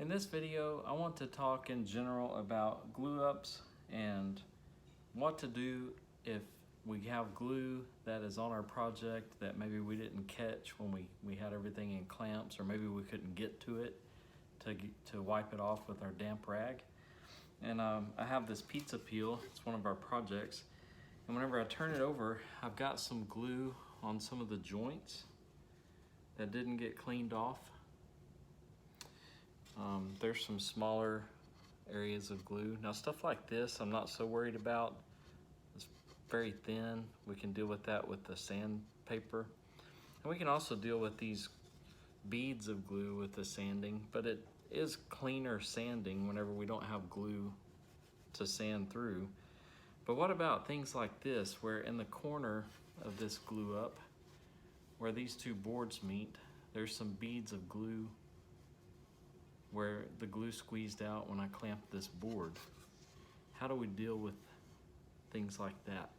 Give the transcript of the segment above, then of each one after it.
In this video, I want to talk in general about glue ups and what to do if we have glue that is on our project that maybe we didn't catch when we had everything in clamps, or maybe we couldn't get to it to wipe it off with our damp rag. And I have this pizza peel. It's one of our projects. And whenever I turn it over, I've got some glue on some of the joints that didn't get cleaned off. There's some smaller areas of glue. Now stuff like this I'm not so worried about. It's very thin. We can deal with that with the sandpaper. And we can also deal with these beads of glue with the sanding, but it is cleaner sanding whenever we don't have glue to sand through. But what about things like this, where in the corner of this glue up, where these two boards meet, there's some beads of glue where the glue squeezed out when I clamped this board. How do we deal with things like that?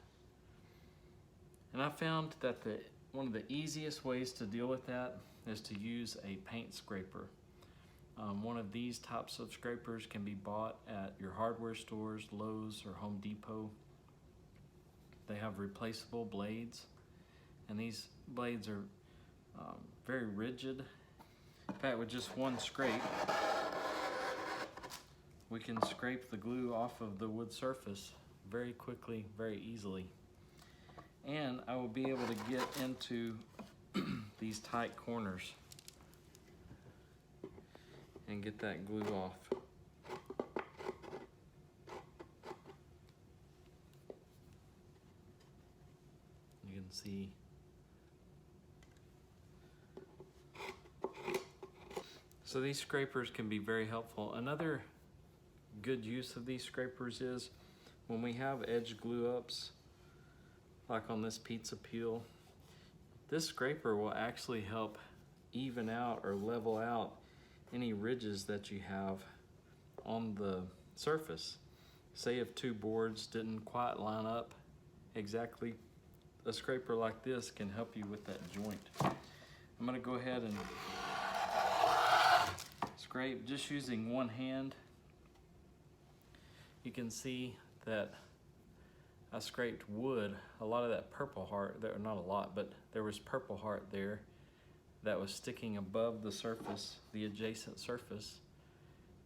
And I found that one of the easiest ways to deal with that is to use a paint scraper. One of these types of scrapers can be bought at your hardware stores, Lowe's or Home Depot. They have replaceable blades, and these blades are very rigid. In fact, with just one scrape, we can scrape the glue off of the wood surface very quickly, very easily. And I will be able to get into these tight corners and get that glue off. You can see so these scrapers can be very helpful. Another good use of these scrapers is when we have edge glue ups, like on this pizza peel, this scraper will actually help even out or level out any ridges that you have on the surface. Say if two boards didn't quite line up exactly, a scraper like this can help you with that joint. I'm gonna go ahead and scrape just using one hand. You can see that I scraped wood. A lot of that purple heart, there, not a lot, but there was purple heart there that was sticking above the surface, the adjacent surface,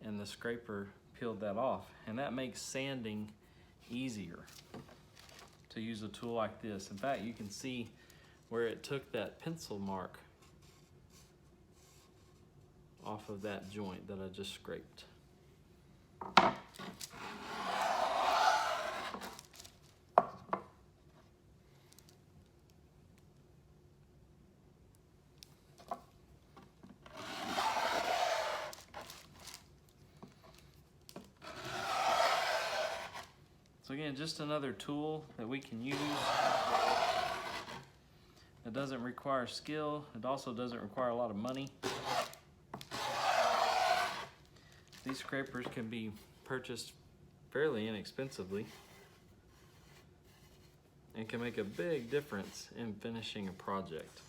and the scraper peeled that off. And that makes sanding easier to use a tool like this. In fact, you can see where it took that pencil mark off of that joint that I just scraped. So again, just another tool that we can use. It doesn't require skill. It also doesn't require a lot of money. These scrapers can be purchased fairly inexpensively and can make a big difference in finishing a project.